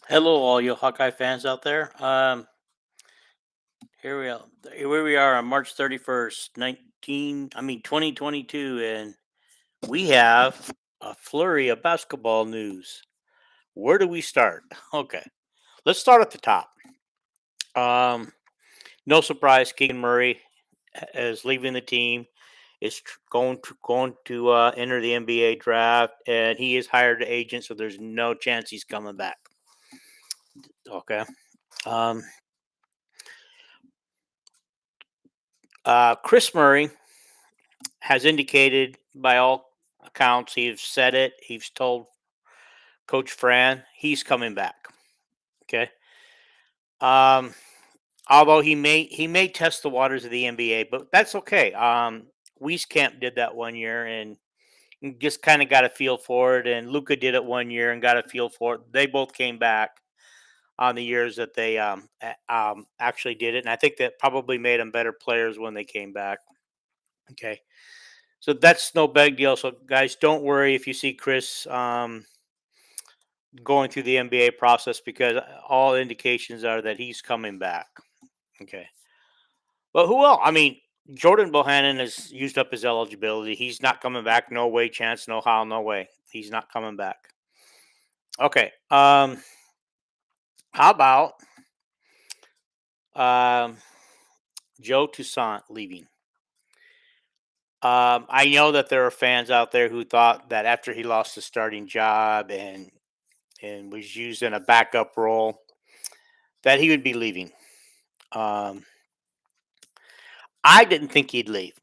Hello, all you Hawkeye fans out there. Here we are. Here we are on March 31st, 2022, and we have a flurry of basketball news. Where do we start? Okay, let's start at the top. Um, no surprise, Keegan Murray is leaving the team. Is going to enter the NBA draft, and he is hired an agent, so there's no chance he's coming back. Okay. Um, Chris Murray has indicated by all accounts, he's said it, he's told Coach Fran he's coming back. Okay. Um, Although he may test the waters of the NBA, but that's okay. Wieskamp did that one year and just kind of got a feel for it, and Luca did it one year and got a feel for it. They both came back on the years that they actually did it, and I think that probably made them better players when they came back. Okay. So that's no big deal. So guys, don't worry if you see Chris going through the NBA process because all indications are that he's coming back. Okay. But who else? I mean, Jordan Bohannon has used up his eligibility. He's not coming back. No way, chance, no how, no way. He's not coming back. Okay. How about um, Joe Toussaint leaving? I know that there are fans out there who thought that after he lost the starting job and was used in a backup role, that he would be leaving. Um, I didn't think he'd leave.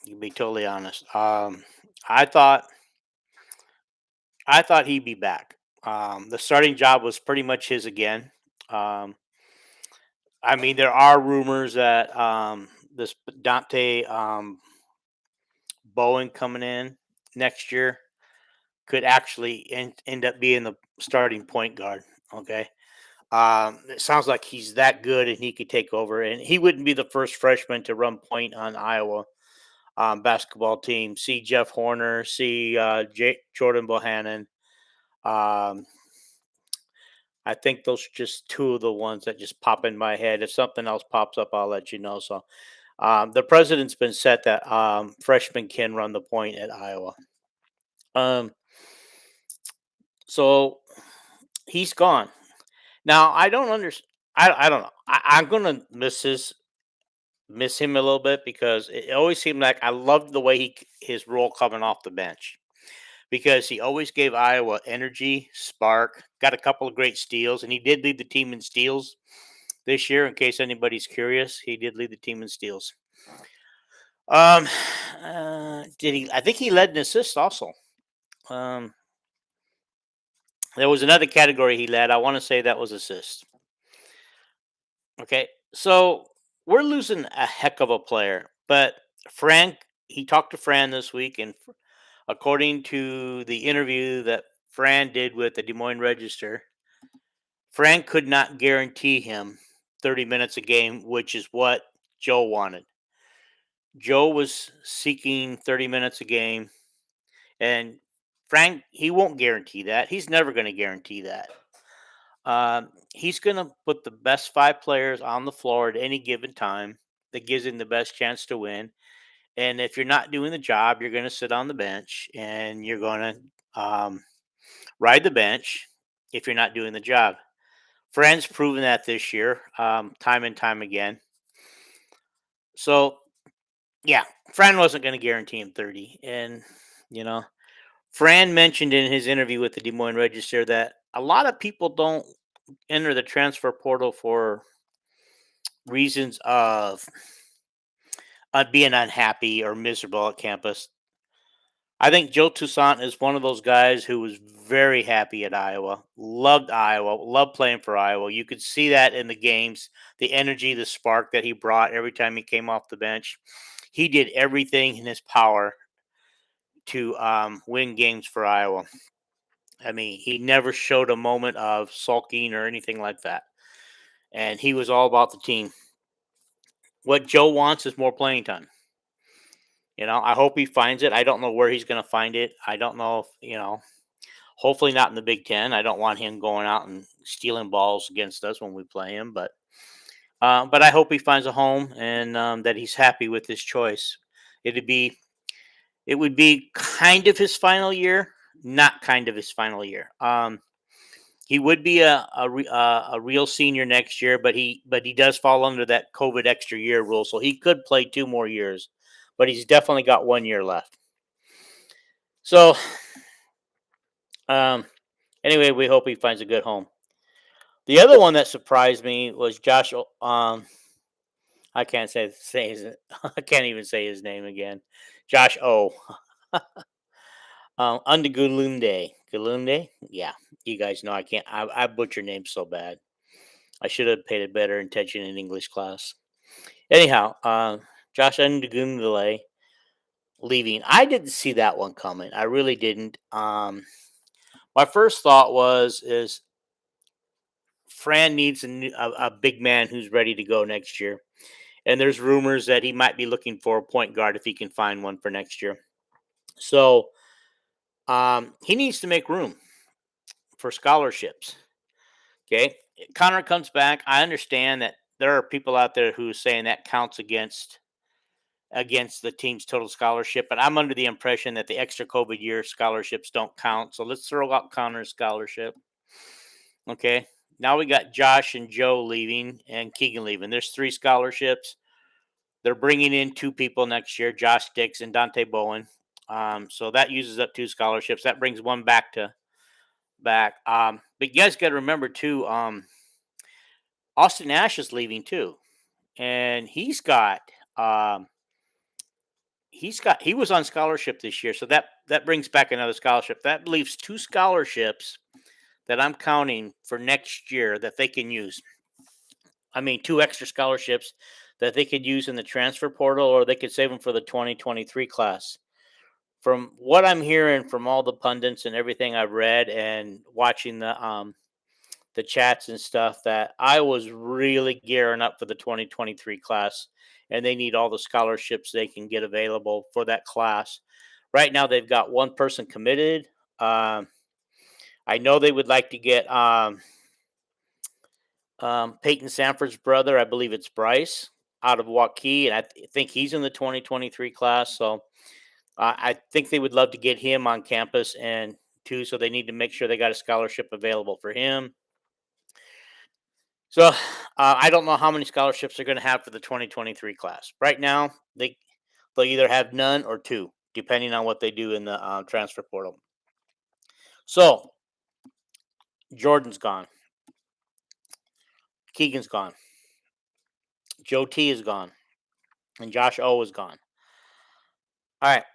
To be totally honest, I thought I thought he'd be back. The starting job was pretty much his again. Um, I mean, there are rumors that this Dante Bowen coming in next year could actually end up being the starting point guard. Okay. It sounds like he's that good and he could take over. And he wouldn't be the first freshman to run point on Iowa basketball team. See Jeff Horner, see Jordan Bohannon. Um, I think those are just two of the ones that just pop in my head. If something else pops up, I'll let you know. So the president's been set that freshmen can run the point at Iowa. Um, so he's gone. Now I don't understand. I don't know. I'm gonna miss him a little bit because it always seemed like I loved the way his role coming off the bench because he always gave Iowa energy, spark, got a couple of great steals, and he did lead the team in steals this year. In case anybody's curious, he did lead the team in steals. Um, did he? I think he led in assists also. Um, there was another category he led. I want to say that was assists. Okay, so we're losing a heck of a player, but Frank. He talked to Fran this week, and according to the interview that Fran did with the Des Moines Register, Frank could not guarantee him 30 minutes a game, which is what Joe wanted. Joe was seeking 30 minutes a game, and Frank, he won't guarantee that. He's never going to guarantee that. He's going to put the best five players on the floor at any given time that gives him the best chance to win. And if you're not doing the job, you're going to sit on the bench and you're going to ride the bench if you're not doing the job. Fran's proven that this year, time and time again. So, yeah, Fran wasn't going to guarantee him 30. And, you know, Fran mentioned in his interview with the Des Moines Register that a lot of people don't enter the transfer portal for reasons of being unhappy or miserable at campus. I think Joe Toussaint is one of those guys who was very happy at Iowa, loved playing for Iowa. You could see that in the games, the energy, the spark that he brought every time he came off the bench. He did everything in his power to win games for Iowa. I mean, he never showed a moment of sulking or anything like that. And he was all about the team. What Joe wants is more playing time. I hope he finds it. I don't know where he's going to find it. I don't know if. Hopefully not in the Big Ten. I don't want him going out and stealing balls against us when we play him. But I hope he finds a home and that he's happy with his choice. It'd be it would be kind of his final year, not kind of his final year. He would be a real senior next year, but he does fall under that COVID extra year rule, so he could play 2 more years, but he's definitely got 1 year left. So um, anyway, we hope he finds a good home. The other one that surprised me was Josh. I can't say his. I can't even say his name again. Josh O. Undegulunde. Gulunde? Yeah, you guys know I can't. I butcher names so bad. I should have paid a better attention in English class. Anyhow, Josh Undegulunde leaving. I didn't see that one coming. I really didn't. My first thought is Fran needs a big man who's ready to go next year. And there's rumors that he might be looking for a point guard if he can find one for next year. So he needs to make room for scholarships. Okay, Connor comes back. I understand that there are people out there who are saying that counts against the team's total scholarship, but I'm under the impression that the extra COVID year scholarships don't count. So let's throw out Connor's scholarship. Okay, now we got Josh and Joe leaving and Keegan leaving. There's 3 scholarships. They're bringing in 2 people next year, Josh Dix and Dante Bowen. So that uses up 2 scholarships. That brings one back. But you guys got to remember too, Austin Ash is leaving too, and um, he was on scholarship this year, so that brings back another scholarship. That leaves 2 scholarships that I'm counting for next year that they can use. I mean, 2 extra scholarships that they could use in the transfer portal, or they could save them for the 2023 class. From what I'm hearing from all the pundits and everything I've read and watching the chats and stuff, that I was really gearing up for the 2023 class, and they need all the scholarships they can get available for that class. Right now, they've got one person committed. Um, I know they would like to get Peyton Sanford's brother. I believe it's Bryce out of Waukee, and think he's in the 2023 class. So I think they would love to get him on campus, and too, so they need to make sure they got a scholarship available for him. So I don't know how many scholarships they're going to have for the 2023 class. Right now, they'll either have none or 2, depending on what they do in the transfer portal. So Jordan's gone, Keegan's gone, Joe T is gone, and Josh O is gone. All right.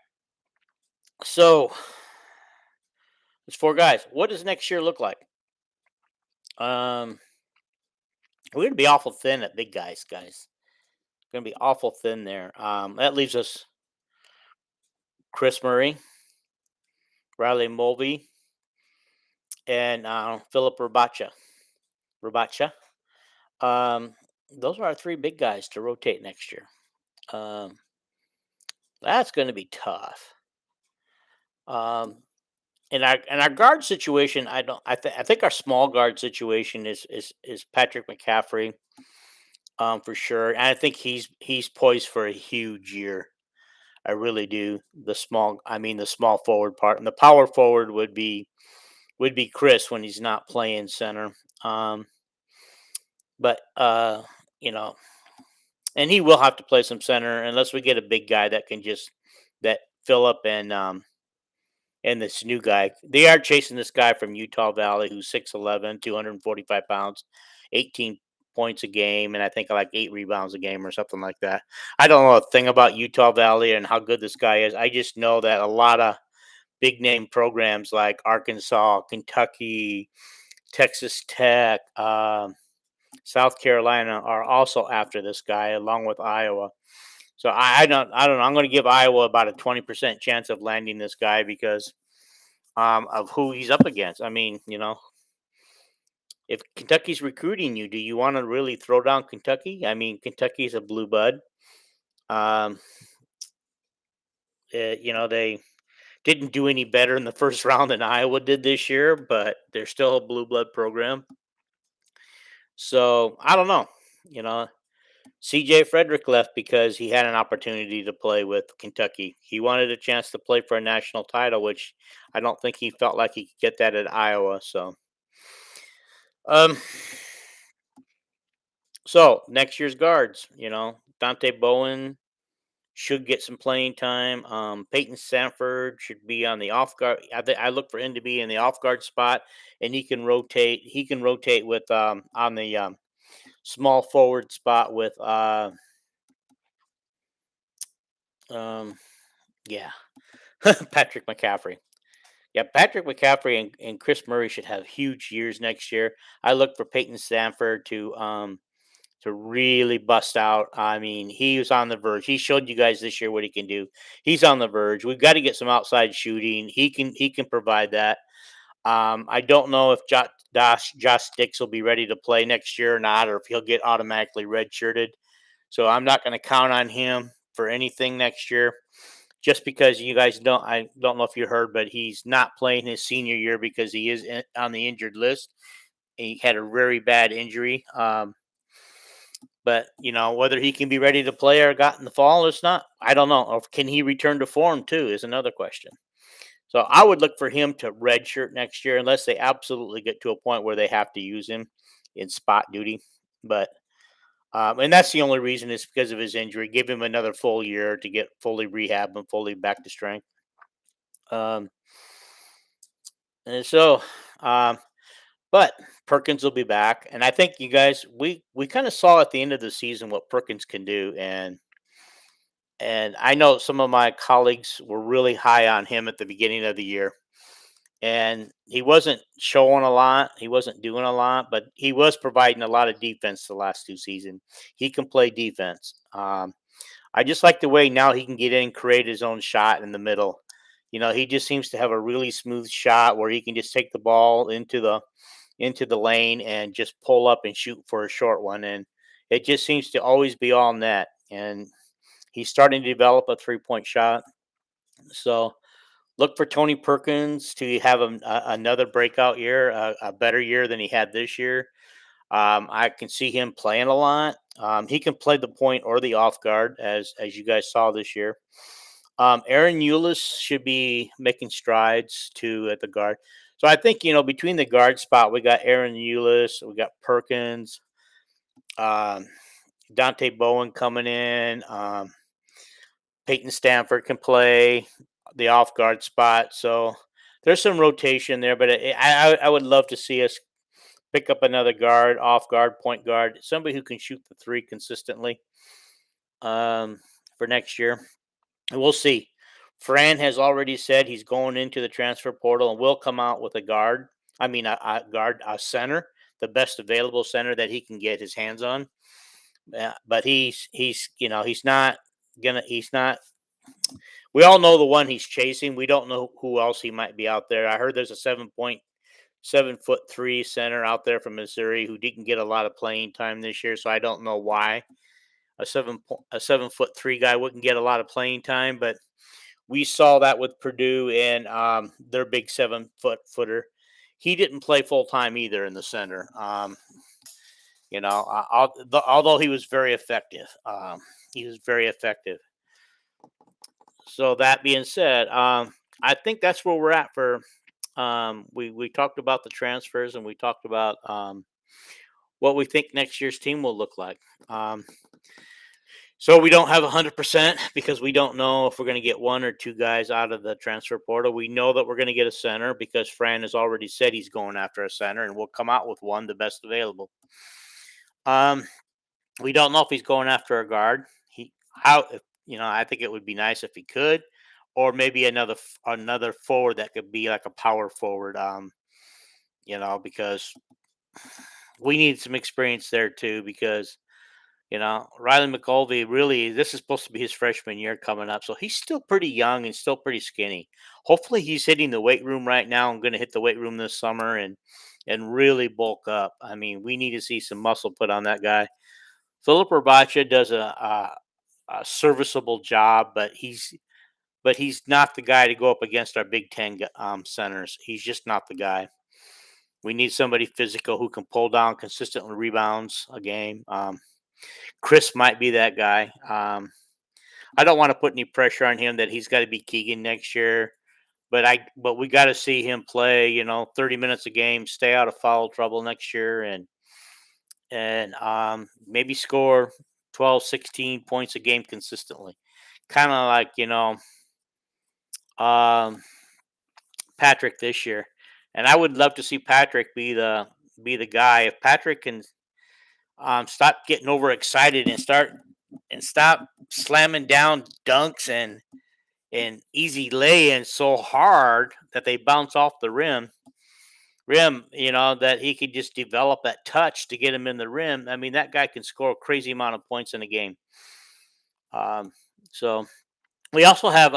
So there's 4 guys. What does next year look like? Um, we're going to be awful thin at big guys. Going to be awful thin there. That leaves us Chris Murray, Riley Mulvey, and Philip Rabacha. Um, those are our 3 big guys to rotate next year. Um, that's going to be tough. In our guard situation, I think our small guard situation is Patrick McCaffrey, for sure, and I think he's poised for a huge year. I really do. The small forward part, and the power forward would be Chris when he's not playing center. Um, but you know, and he will have to play some center unless we get a big guy that can just that Philip and this new guy. They are chasing this guy from Utah Valley who's 6'11", 245 pounds, 18 points a game, and I think like 8 rebounds a game or something like that. I don't know a thing about Utah Valley and how good this guy is. I just know that a lot of big name programs like Arkansas, Kentucky, Texas Tech, South Carolina are also after this guy, along with Iowa. So I don't know. I'm going to give Iowa about a 20% chance of landing this guy because of who he's up against. I mean, if Kentucky's recruiting you, do you want to really throw down Kentucky? I mean, Kentucky's a blue bud. Um, they Didn't do any better in the first round than Iowa did this year, but they're still a blue blood program. So I don't know. You know, CJ Frederick left because he had an opportunity to play with Kentucky. He wanted a chance to play for a national title, which I don't think he felt like he could get that at Iowa. Um, so next year's guards, Dante Bowen should get some playing time. Peyton Sanford should be on the off guard. I look for him to be in the off guard spot, and he can rotate. He can rotate with on the small forward spot with um, yeah, Patrick McCaffrey. Yeah, Patrick McCaffrey and Chris Murray should have huge years next year. I look for Peyton Sanford to really bust out. I mean, he was on the verge. He showed you guys this year what he can do. He's on the verge. We've got to get some outside shooting. He can provide that. I don't know if Josh Dix will be ready to play next year or not, or if he'll get automatically redshirted. So I'm not going to count on him for anything next year. Just because you guys don't, I don't know if you heard, but he's not playing his senior year because he is on the injured list. He had a very bad injury. But whether he can be ready to play or got in the fall is not. I don't know. Or can he return to form too? Is another question. So I would look for him to redshirt next year, unless they absolutely get to a point where they have to use him in spot duty. But and that's the only reason is because of his injury. Give him another full year to get fully rehab and fully back to strength. Um, and so, um, but Perkins will be back, and I think you guys we kind of saw at the end of the season what Perkins can do, and I know some of my colleagues were really high on him at the beginning of the year, and he wasn't showing a lot, he wasn't doing a lot, but he was providing a lot of defense the last two seasons. He can play defense. I just like the way now he can get in, create his own shot in the middle. He just seems to have a really smooth shot where he can just take the ball into the lane and just pull up and shoot for a short one. And it just seems to always be all net. And he's starting to develop a 3-point shot. So look for Tony Perkins to have another breakout year, a better year than he had this year. I can see him playing a lot. He can play the point or the off guard, as you guys saw this year. Aaron Eulis should be making strides too at the guard. So I think between the guard spot, we got Aaron Eulis, we got Perkins, um, Dante Bowen coming in. Peyton Stanford can play the off guard spot. So there's some rotation there, but I would love to see us pick up another guard, off guard, point guard, somebody who can shoot the three consistently um, for next year. And we'll see. Fran has already said he's going into the transfer portal and will come out with a guard. I mean, a center, the best available center that he can get his hands on. But he's not gonna. He's not. We all know the one he's chasing. We don't know who else he might be out there. I heard there's a 7.7-foot-3 center out there from Missouri who didn't get a lot of playing time this year. So I don't know why a 7-foot-3 guy wouldn't get a lot of playing time, but we saw that with Purdue and their big 7-foot-footer. He didn't play full time either in the center. Although he was very effective, he was very effective. So that being said, I think that's where we're at for. We talked about the transfers and we talked about what we think next year's team will look like. So we don't have 100% because we don't know if we're going to get one or two guys out of the transfer portal. We know that we're going to get a center because Fran has already said he's going after a center, and we'll come out with one, the best available. We don't know if he's going after a guard. I think it would be nice if he could, or maybe another forward that could be like a power forward. Because we need some experience there too. Because Riley McColvey, really, this is supposed to be his freshman year coming up. So he's still pretty young and still pretty skinny. Hopefully he's hitting the weight room right now. I'm going to hit the weight room this summer and really bulk up. I mean, we need to see some muscle put on that guy. Philip Rabacha does a serviceable job, but but he's not the guy to go up against our Big Ten centers. He's just not the guy. We need somebody physical who can pull down consistent rebounds a game. Chris might be that guy. I don't want to put any pressure on him that he's got to be Keegan next year, but we got to see him play. 30 minutes a game, stay out of foul trouble next year, and maybe score 12, 16 points a game consistently. Kind of like um, Patrick this year, and I would love to see Patrick be the guy. If Patrick can stop getting overexcited and stop slamming down dunks and easy lay-ins so hard that they bounce off the rim, that he could just develop that touch to get him in the rim. I mean, that guy can score a crazy amount of points in a game. So we also have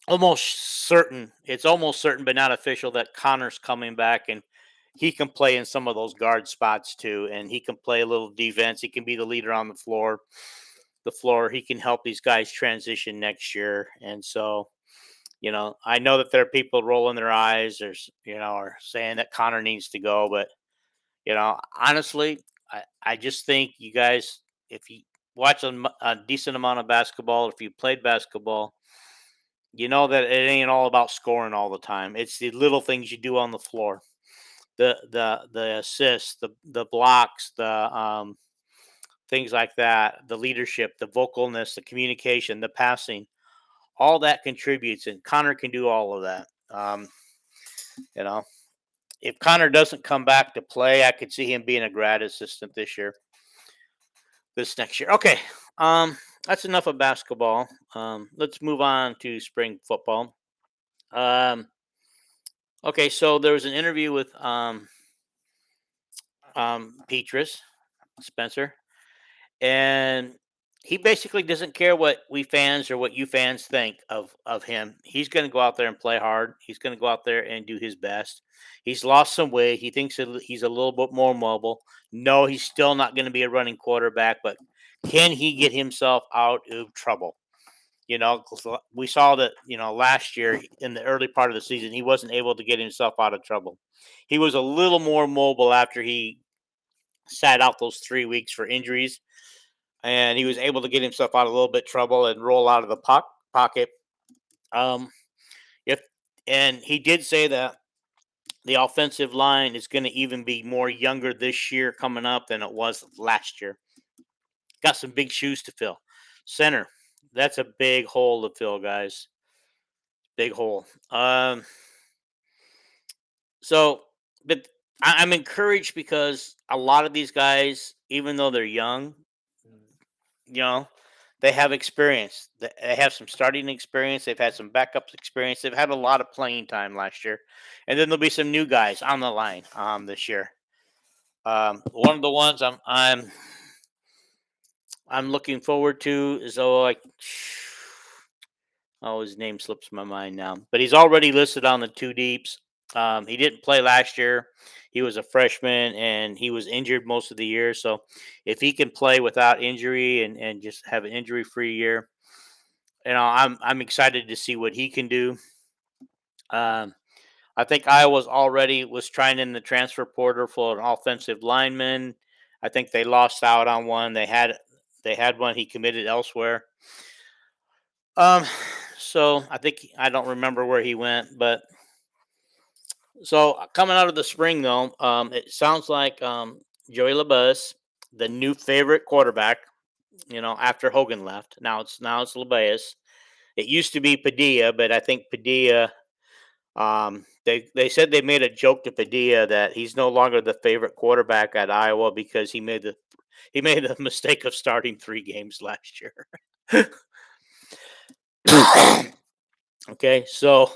it's almost certain, but not official, that Connor's coming back, and he can play in some of those guard spots too, and he can play a little defense. He can be the leader on the floor. He can help these guys transition next year, and so I know that there are people rolling their eyes or saying that Connor needs to go, but honestly, I just think you guys, if you watch a decent amount of basketball, if you played basketball, you know that it ain't all about scoring all the time. It's the little things you do on the floor, the assists, the blocks, the things like that, the leadership, the vocalness, the communication, the passing, all that contributes, and Connor can do all of that. You know, if Connor doesn't come back to play, I could see him being a grad assistant this next year. Okay, that's enough of basketball. Let's move on to spring football. Okay, so there was an interview with Petrus Spencer, and he basically doesn't care what we fans or what you fans think of him. He's going to go out there and play hard. He's going to go out there and do his best. He's lost some weight. He thinks that he's a little bit more mobile. No, he's still not going to be a running quarterback, but can he get himself out of trouble? 'Cause we saw that, last year in the early part of the season, he wasn't able to get himself out of trouble. He was a little more mobile after he sat out those 3 weeks for injuries, and he was able to get himself out of a little bit of trouble and roll out of the pocket. Um, if and he did say that the offensive line is going to even be more younger this year coming up than it was last year. Got some big shoes to fill. Center, that's a big hole to fill, guys. Big hole. So, but I'm encouraged because a lot of these guys, even though they're young, you know, they have experience. They have some starting experience. They've had some backup experience. They've had a lot of playing time last year, and then there'll be some new guys on the line this year. One of the ones I'm looking forward to is his name slips my mind now, but he's already listed on the two deeps. He didn't play last year. He was a freshman and he was injured most of the year. So if he can play without injury and just have an injury free year, I'm excited to see what he can do. I think Iowa's already was trying in the transfer portal for an offensive lineman. I think they lost out on one. They had one he committed elsewhere. Um, so I don't remember where he went, but so coming out of the spring though, it sounds like Joey LeBus, the new favorite quarterback, after Hogan left. Now it's LeBus. It used to be Padilla, but I think Padilla. They said they made a joke to Padilla that he's no longer the favorite quarterback at Iowa because he made the mistake of starting 3 games last year. Okay, so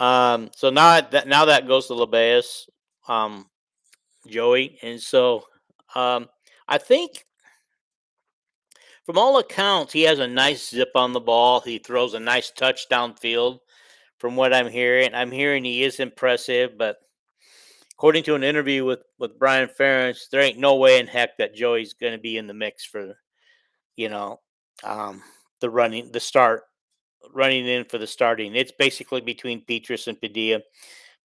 so now that goes to LeBeus, Joey, and so I think from all accounts he has a nice zip on the ball. He throws a nice touchdown field. From what I'm hearing he is impressive, but according to an interview with Brian Ferentz, there ain't no way in heck that Joey's going to be in the mix for you know um, running in for the starting. It's basically between Petrus and Padilla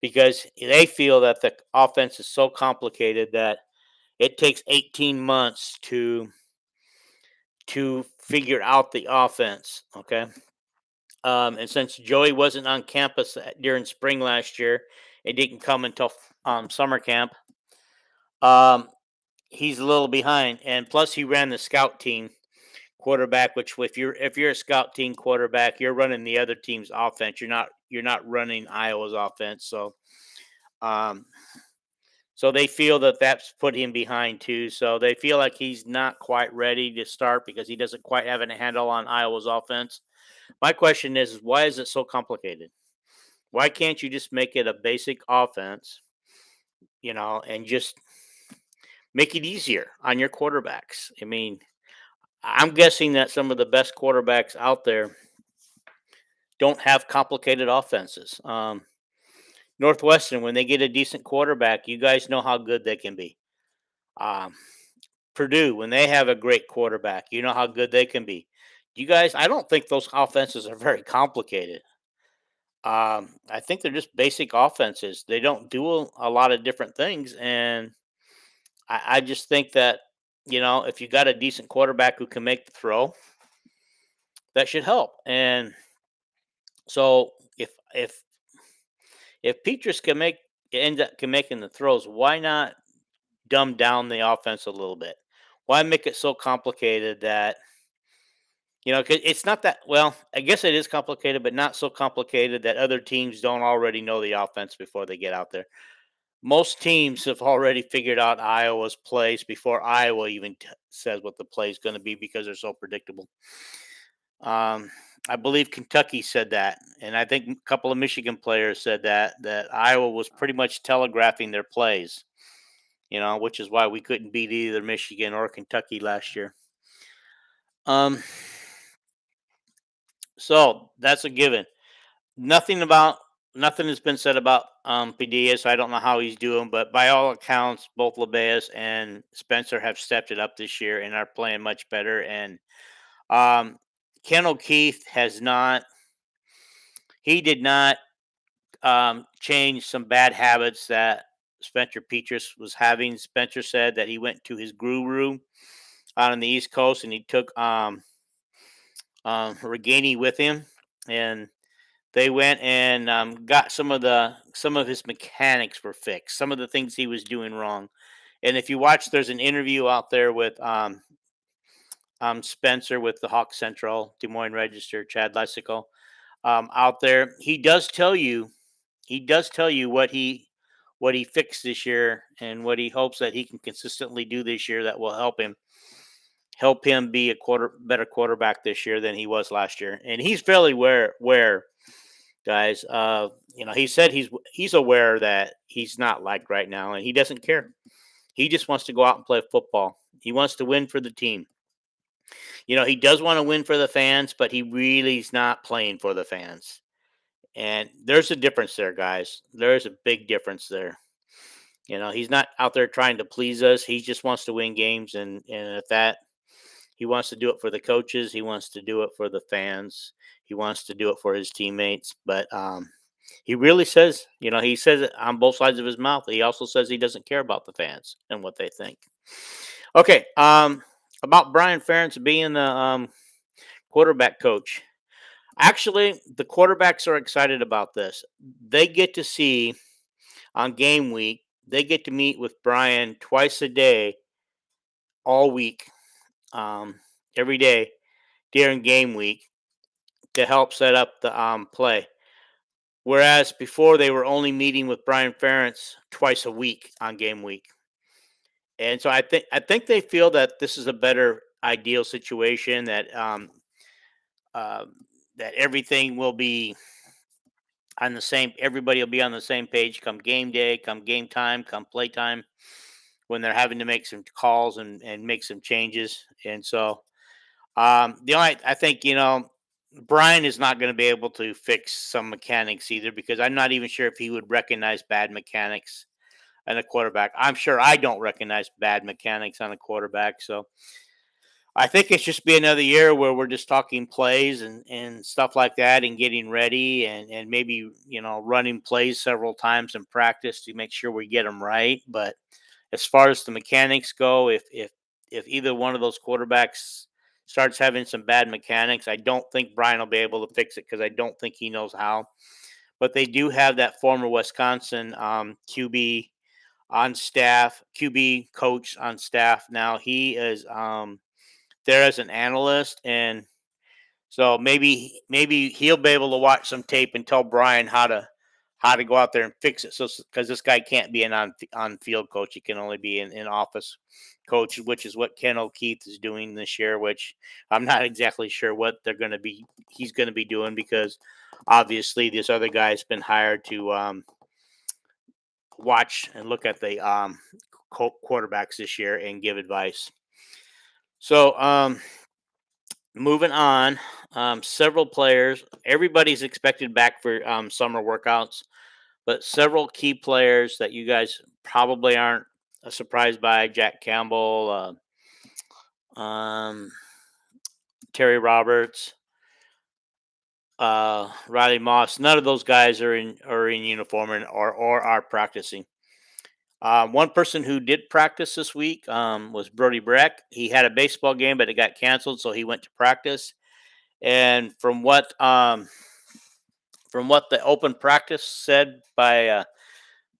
because they feel that the offense is so complicated that it takes 18 months to figure out the offense. Okay. And since Joey wasn't on campus during spring last year, it didn't come until summer camp. Um, he's a little behind, and plus he ran the scout team quarterback. Which, if you're a scout team quarterback, you're running the other team's offense. You're not running Iowa's offense. Um, so they feel that that's put him behind too. So they feel like he's not quite ready to start because he doesn't quite have a handle on Iowa's offense. My question is why is it so complicated? Why can't you just make it a basic offense, and just make it easier on your quarterbacks? I mean, I'm guessing that some of the best quarterbacks out there don't have complicated offenses. Northwestern, when they get a decent quarterback, you guys know how good they can be. Um, Purdue, when they have a great quarterback, you know how good they can be. You guys, I don't think those offenses are very complicated. I think they're just basic offenses. They don't do a lot of different things, and I just think that if you got a decent quarterback who can make the throw, that should help. And so if Petrus can making the throws, why not dumb down the offense a little bit? Why make it so complicated that 'cause it's not that well? I guess it is complicated, but not so complicated that other teams don't already know the offense before they get out there. Most teams have already figured out Iowa's plays before Iowa even says what the play is going to be because they're so predictable. Um, I believe Kentucky said that, and I think a couple of Michigan players said that Iowa was pretty much telegraphing their plays. Which is why we couldn't beat either Michigan or Kentucky last year. Um, so that's a given. Nothing has been said about Padilla, so I don't know how he's doing. But by all accounts, both Lebeas and Spencer have stepped it up this year and are playing much better. And um, Ken O'Keefe has not. He did not change some bad habits that Spencer Petras was having. Spencer said that he went to his guru out on the East Coast and he took Reganey with him, and they went and got some of his mechanics were fixed. Some of the things he was doing wrong. And if you watch, there's an interview out there with Spencer with the Hawk Central Des Moines Register, Chad Lessico, out there. He does tell you what he fixed this year and what he hopes that he can consistently do this year that will help him be a better quarterback this year than he was last year. And he's fairly aware, guys. He said he's aware that he's not liked right now, and he doesn't care. He just wants to go out and play football. He wants to win for the team. He does want to win for the fans, but he really is not playing for the fans. And there's a difference there, guys. There's a big difference there. He's not out there trying to please us. He just wants to win games, and if that he wants to do it for the coaches. He wants to do it for the fans. He wants to do it for his teammates. But he really says, he says it on both sides of his mouth. He also says he doesn't care about the fans and what they think. Okay. About Brian Ferentz being the quarterback coach. Actually, the quarterbacks are excited about this. They get to see on game week, they get to meet with Brian twice a day, all week, every day during game week to help set up the play. Whereas before they were only meeting with Brian Ferentz twice a week on game week. And so I think they feel that this is a better ideal situation uh, that everything will be on the same everybody will be on the same page come game day, come game time, come play time when they're having to make some calls and make some changes. And so the only I think Brian is not going to be able to fix some mechanics either because I'm not even sure if he would recognize bad mechanics in a quarterback. I'm sure I don't recognize bad mechanics on a quarterback. So I think it's just be another year where we're just talking plays and stuff like that and getting ready and maybe, running plays several times in practice to make sure we get them right. But as far as the mechanics go, if either one of those quarterbacks starts having some bad mechanics, I don't think Brian will be able to fix it because I don't think he knows how. But they do have that former Wisconsin QB on staff, QB coach on staff now. He is there as an analyst, and so maybe he'll be able to watch some tape and tell Brian how to go out there and fix it. So because this guy can't be an on field coach, he can only be an in office coach, which is what Ken O'Keefe is doing this year. Which I'm not exactly sure what they're going to be. He's going to be doing because obviously this other guy's been hired to watch and look at the quarterbacks this year and give advice. So moving on, several players, everybody's expected back for summer workouts, but several key players that you guys probably aren't surprised by: Jack Campbell, Terry Roberts, Riley Moss. None of those guys are in uniform or are practicing. One person who did practice this week was Brody Breck. He had a baseball game, but it got canceled, so he went to practice. And from what the open practice said by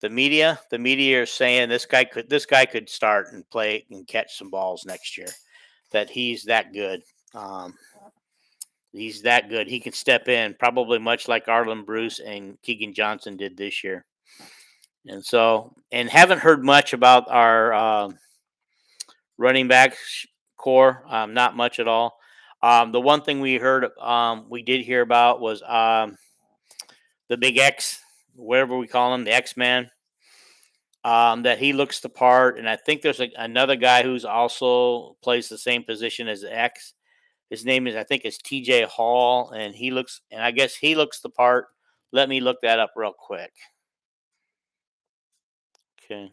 the media are saying this guy could start and play and catch some balls next year. That he's that good. Um, he's that good. He can step in, probably much like Arlen Bruce and Keegan Johnson did this year. And so, and haven't heard much about our running back core. Not much at all. The one thing we did hear about was the Big X, whatever we call him, the X Man. That he looks the part, and I think there's another guy who's also plays the same position as X. His name is, I think, it's T.J. Hall, and I guess he looks the part. Let me look that up real quick. Okay.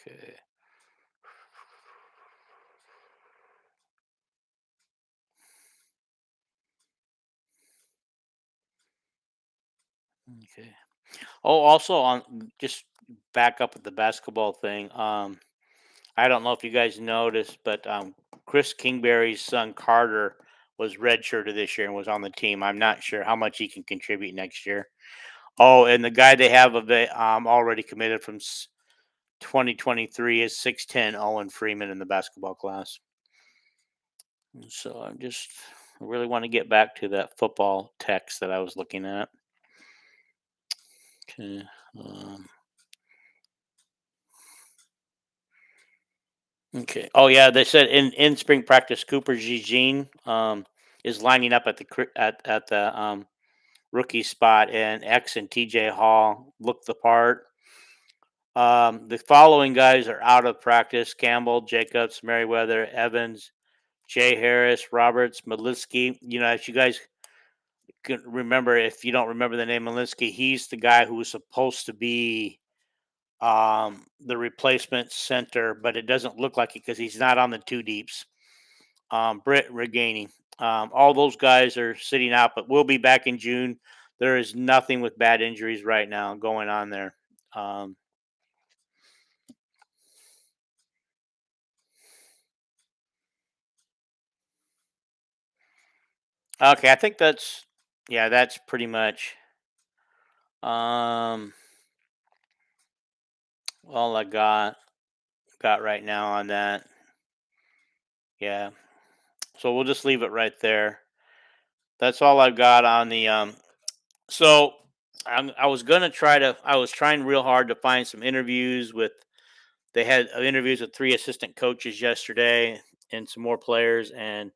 Okay. Okay. Oh, also on just back up with the basketball thing. I don't know if you guys noticed, but Chris Kingberry's son Carter was redshirted this year and was on the team. I'm not sure how much he can contribute next year. Oh, and the guy they have already committed from 2023 is 6'10" Owen Freeman in the basketball class. And so I really want to get back to that football text that I was looking at. Okay. Um, okay. Oh yeah, they said in spring practice, Cooper Eugene is lining up at the rookie spot, and X and TJ Hall look the part. The following guys are out of practice: Campbell, Jacobs, Merriweather, Evans, Jay Harris, Roberts, Malinsky. If you guys can remember, if you don't remember the name Malinsky, he's the guy who was supposed to be the replacement center, but it doesn't look like it because he's not on the two deeps. Britt Reganey. All those guys are sitting out, but we'll be back in June. There is nothing with bad injuries right now going on there. Okay, I think that's pretty much um, all I got right now on that. Yeah, so we'll just leave it right there. That's all I've got on the. So I was gonna try to. I was trying real hard to find some interviews with. They had interviews with three assistant coaches yesterday and some more players, and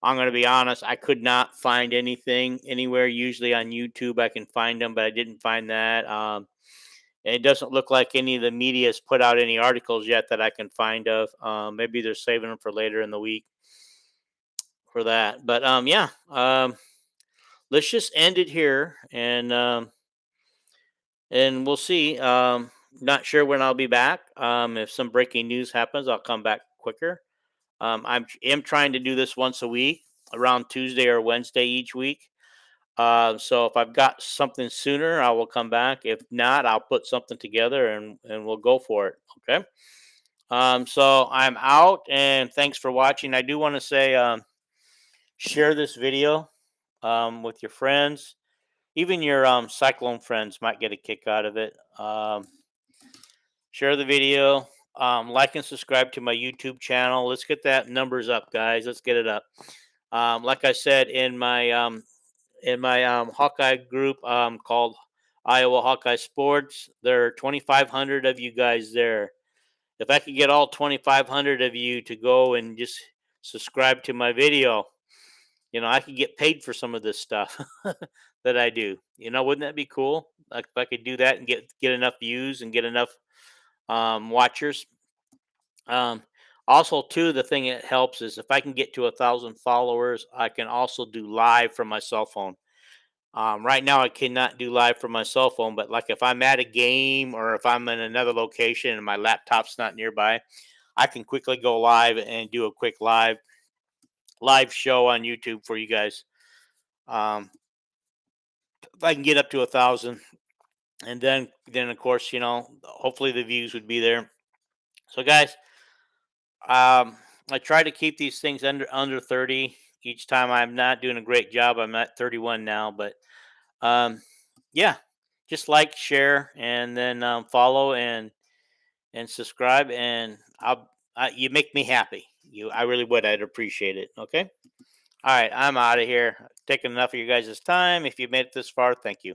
I'm going to be honest, I could not find anything anywhere. Usually on YouTube, I can find them, but I didn't find that. And it doesn't look like any of the media has put out any articles yet that I can find of. Maybe they're saving them for later in the week for that. But yeah, let's just end it here, and we'll see. Not sure when I'll be back. If some breaking news happens, I'll come back quicker. Am trying to do this once a week, around Tuesday or Wednesday each week. So if I've got something sooner, I will come back. If not, I'll put something together and we'll go for it. Okay. So I'm out, and thanks for watching. I do want to say, share this video with your friends. Even your cyclone friends might get a kick out of it. Share the video. Like and subscribe to my YouTube channel. Let's get that numbers up, guys. Let's get it up. Like I said in my Hawkeye group called Iowa Hawkeye Sports, there are 2,500 of you guys there. If I could get all 2,500 of you to go and just subscribe to my video, I could get paid for some of this stuff that I do. Wouldn't that be cool? Like if I could do that and get enough views and get enough watchers. Um, Also, too, the thing that helps is if I can get to 1,000 followers, I can also do live from my cell phone. Right now, I cannot do live from my cell phone, but like if I'm at a game or if I'm in another location and my laptop's not nearby, I can quickly go live and do a quick live show on YouTube for you guys. Um, if I can get up to 1,000, and then of course, hopefully the views would be there. So, guys, I try to keep these things under 30 each time. I'm not doing a great job. I'm at 31 now, but um, yeah, just like, share, and then follow and subscribe, and you make me happy. I really would. I'd appreciate it. Okay. All right, I'm out of here. Taking enough of you guys' time. If you made it this far, thank you.